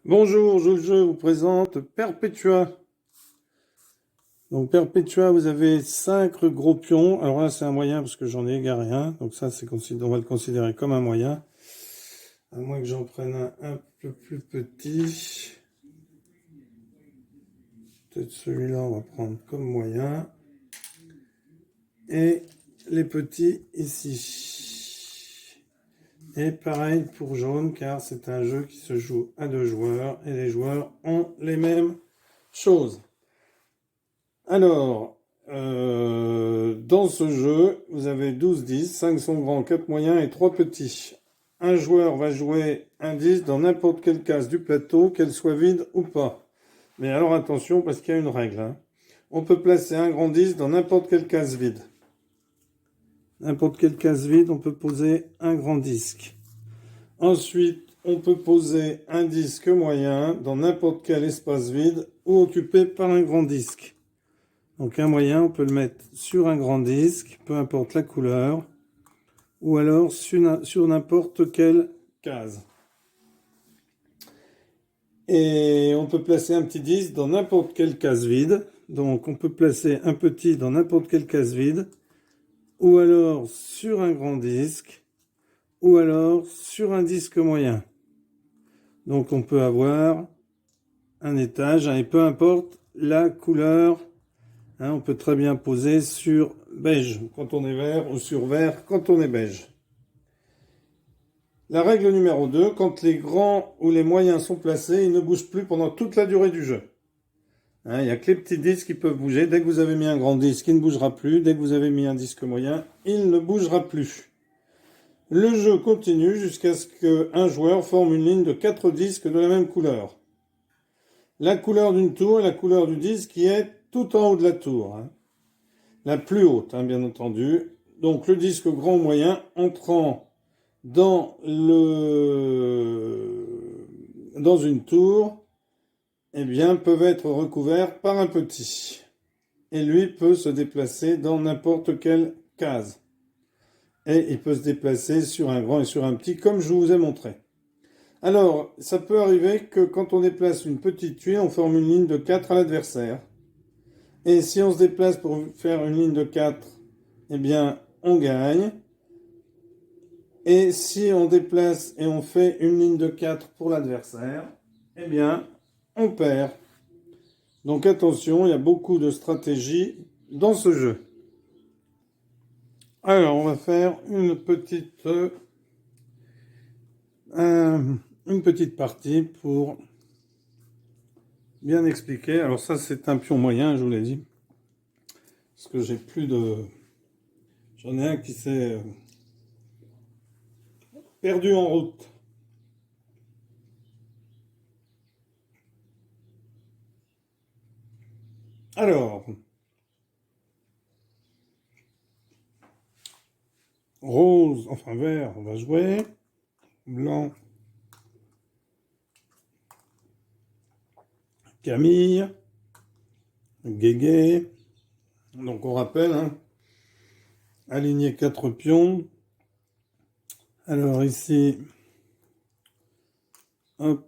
Bonjour, je vous présente Perpetua. Donc Perpetua, vous avez 5 gros pions. Alors là, c'est un moyen parce que j'en ai égaré un. Donc ça, on va le considérer comme un moyen. À moins que j'en prenne un peu plus petit. Peut-être celui-là, on va prendre comme moyen. Et les petits ici. Et pareil pour jaune, car c'est un jeu qui se joue à 2 joueurs. Et les joueurs ont les mêmes choses. Alors, dans ce jeu, vous avez 12 10, 5 sont grands, 4 moyens et 3 petits. Un joueur va jouer un 10 dans n'importe quelle case du plateau, qu'elle soit vide ou pas. Mais alors attention, parce qu'il y a une règle. On peut placer un grand 10 dans n'importe quelle case vide. N'importe quelle case vide, on peut poser un grand disque. Ensuite, on peut poser un disque moyen dans n'importe quel espace vide ou occupé par un grand disque. Donc un moyen, on peut le mettre sur un grand disque, peu importe la couleur, ou alors sur n'importe quelle case. Et on peut placer un petit disque dans n'importe quelle case vide. Donc on peut placer un petit dans n'importe quelle case vide, ou alors sur un grand disque, ou alors sur un disque moyen. Donc on peut avoir un étage, et peu importe la couleur. On peut très bien poser sur beige quand on est vert ou sur vert quand on est beige. La règle numéro 2, quand les grands ou les moyens sont placés, ils ne bougent plus pendant toute la durée du jeu. Il n'y a que les petits disques qui peuvent bouger. Dès que vous avez mis un grand disque, il ne bougera plus. Dès que vous avez mis un disque moyen, il ne bougera plus. Le jeu continue jusqu'à ce qu'un joueur forme une ligne de 4 disques de la même couleur. La couleur d'une tour est la couleur du disque qui est tout en haut de la tour. La plus haute, bien entendu. Donc le disque grand ou moyen entrant dans une tour, peuvent être recouverts par un petit. Et lui peut se déplacer dans n'importe quelle case. Et il peut se déplacer sur un grand et sur un petit, comme je vous ai montré. Alors, ça peut arriver que quand on déplace une petite tuile, on forme une ligne de 4 à l'adversaire. Et si on se déplace pour faire une ligne de 4, on gagne. Et si on déplace et on fait une ligne de 4 pour l'adversaire, on perd. Donc attention, il y a beaucoup de stratégies dans ce jeu. Alors, on va faire une petite partie pour bien expliquer. Alors ça, c'est un pion moyen, je vous l'ai dit. Parce que j'ai plus de... J'en ai un qui s'est perdu en route. Alors, rose, enfin vert, on va jouer. Blanc, Camille, Guégué. Donc on rappelle, aligner 4 pions. Alors ici, hop,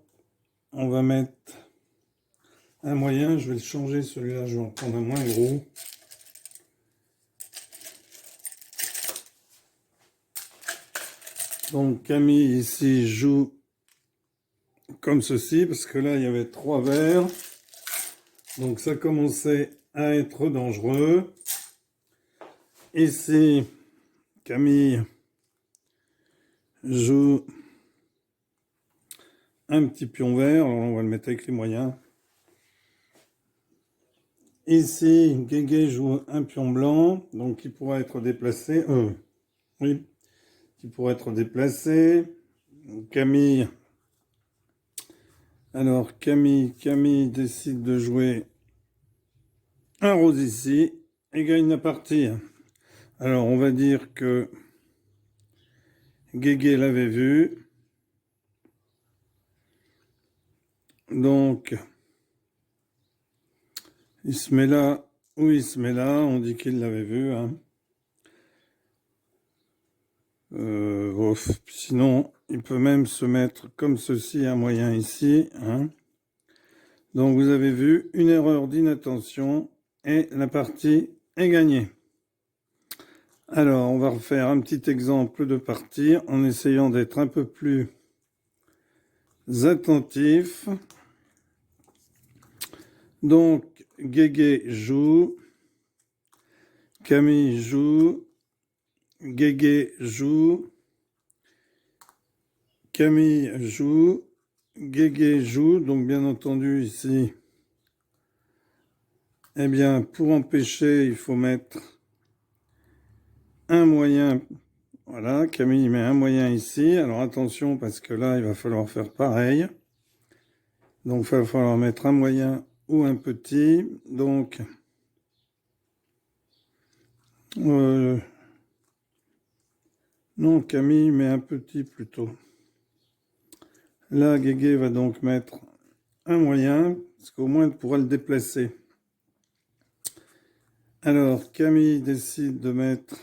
on va mettre un moyen. Je vais le changer, celui-là, je vais en prendre un moins gros. Donc Camille ici joue comme ceci, parce que là il y avait 3 verts. Donc ça commençait à être dangereux. Ici, Camille joue un petit pion vert. Alors on va le mettre avec les moyens. Ici, Guégué joue un pion blanc, donc qui pourra être déplacé. Oui, qui pourrait être déplacé. Camille. Alors Camille décide de jouer un rose ici et gagne la partie. Alors on va dire que Guégué l'avait vu. Donc il se met là ou il se met là. On dit qu'il l'avait vu. Sinon, il peut même se mettre comme ceci, un moyen ici. Hein. Donc, vous avez vu, une erreur d'inattention et la partie est gagnée. Alors, on va refaire un petit exemple de partie en essayant d'être un peu plus attentif. Donc, Guégué joue, Camille joue, Guégué joue, Camille joue, Guégué joue. Donc, bien entendu, ici, eh bien, pour empêcher, il faut mettre un moyen. Voilà, Camille met un moyen ici. Alors, attention, parce que là, il va falloir faire pareil. Donc, il va falloir mettre un moyen ou un petit. Donc, non, Camille met un petit plutôt. Là, Guégué va donc mettre un moyen, parce qu'au moins, elle pourra le déplacer. Alors, Camille décide de mettre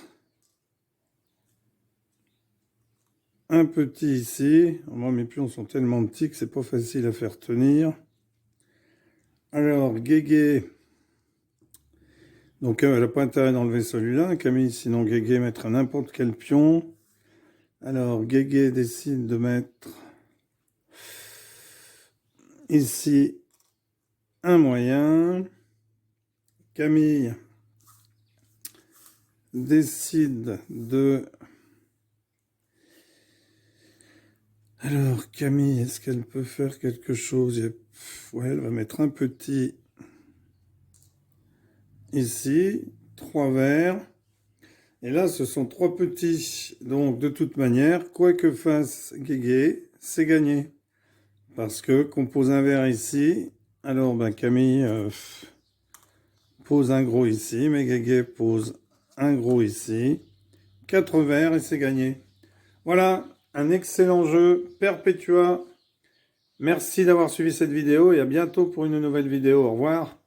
un petit ici. Moi, mes pions sont tellement petits que c'est pas facile à faire tenir. Alors, Guégué... Donc, elle n'a pas intérêt d'enlever celui-là. Camille, sinon Guégué mettra n'importe quel pion. Alors, Guégué décide de mettre ici un moyen. Camille décide de... Alors, Camille, est-ce qu'elle peut faire quelque chose? Ouais, elle va mettre un petit ici, 3 verts. Et là, ce sont 3 petits. Donc, de toute manière, quoi que fasse Guégué, c'est gagné. Parce que qu'on pose un vert ici, alors ben, Camille pose un gros ici, mais Guégué pose un gros ici. 4 verts et c'est gagné. Voilà, un excellent jeu, Perpetua. Merci d'avoir suivi cette vidéo et à bientôt pour une nouvelle vidéo. Au revoir.